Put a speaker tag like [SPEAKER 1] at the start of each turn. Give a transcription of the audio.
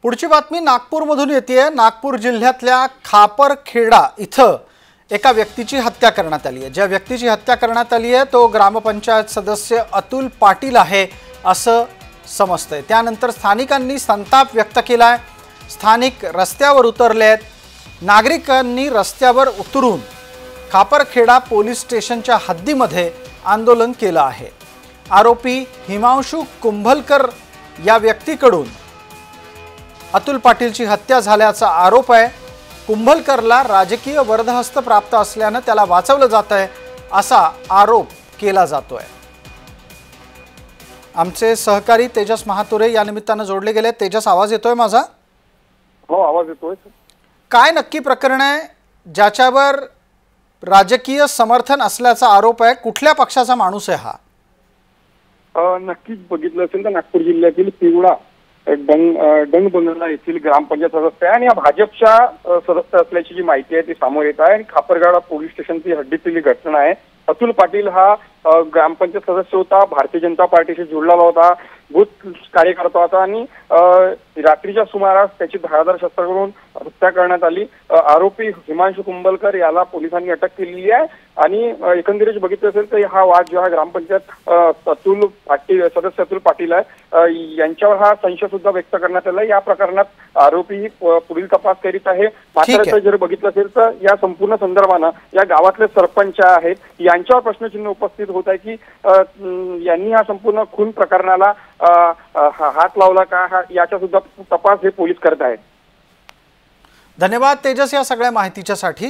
[SPEAKER 1] पुढची बातमी नागपूरमधून येतेय। नागपूर जिल्ह्यातल्या खापरखेडा इथं एका व्यक्तीची हत्या करण्यात आली आहे। ज्या व्यक्तीची हत्या करण्यात आली आहे तो ग्रामपंचायत सदस्य अतुल पाटील आहे असं समजतंय। त्यानंतर स्थानिकांनी संताप व्यक्त केलाय। स्थानिक रस्त्यावर उतरले आहेत। नागरिकांनी रस्त्यावर उतरून खापरखेडा पोलीस स्टेशनच्या हद्दीमध्ये आंदोलन केलं आहे। आरोपी हिमांशु कुंभलकर या व्यक्तीकडून अतुल पाटीलची हत्या झाल्याचा आरोप आहे। कुंभलकरला राजकीय वरदहस्त प्राप्त असल्याने त्याला वाचवलं जात आहे असा आरोप केला जातोय। आमचे सहकारी तेजस महातुरे या निमित्ताने जोडले गेले। तेजस, आवाज येतोय माझा?
[SPEAKER 2] हो, आवाज येतोय। काय
[SPEAKER 1] नक्की प्रकरण आहे ज्याच्यावर राजकीय समर्थन असल्याचा आरोप आहे? कुठल्या पक्षाचा माणूस आहे हा?
[SPEAKER 2] नक्कीच बघितलं असेल तर नागपूर जिल्ह्यातील पिवळा डंग बंगला येथील ग्रामपंचायत सदस्य आहे आणि या भाजपच्या सदस्य असल्याची जी माहिती आहे ती समोर येत आहे। आणि खापरखेडा पोलीस स्टेशनची हद्दीतील घटना आहे। अतुल पाटील हा ग्रामपंचायत सदस्य होता, भारतीय जनता पार्टीशी जोडलेला होता, बूथ कार्यकर्ता होता आणि रात्रीच्या सुमारास त्याची धारदार शस्त्र करून हत्या करण्यात आली। आरोपी हिमांशु कुंभलकर याला पोलिसांनी अटक केलेली आहे आणि एकंदरीत बघितलं असेल तर हा वाद जो आहे ग्रामपंचायत सदस्य अतुल पाटील आहे यांच्यावर हा संशय सुद्धा व्यक्त करण्यात आला। या प्रकरणात आरोपी पुढील तपास करीत आहे। मात्र जर बघितलं असेल तर या संपूर्ण संदर्भानं या गावातले सरपंच आहेत यांच्यावर प्रश्नचिन्ह उपस्थित होत आहे की यांनी हा संपूर्ण खून प्रकरणाला हात लावला का याचा सुद्धा तपास हे पोलीस करत आहेत।
[SPEAKER 1] धन्यवाद तेजस या सगळ्या माहितीच्यासाठी।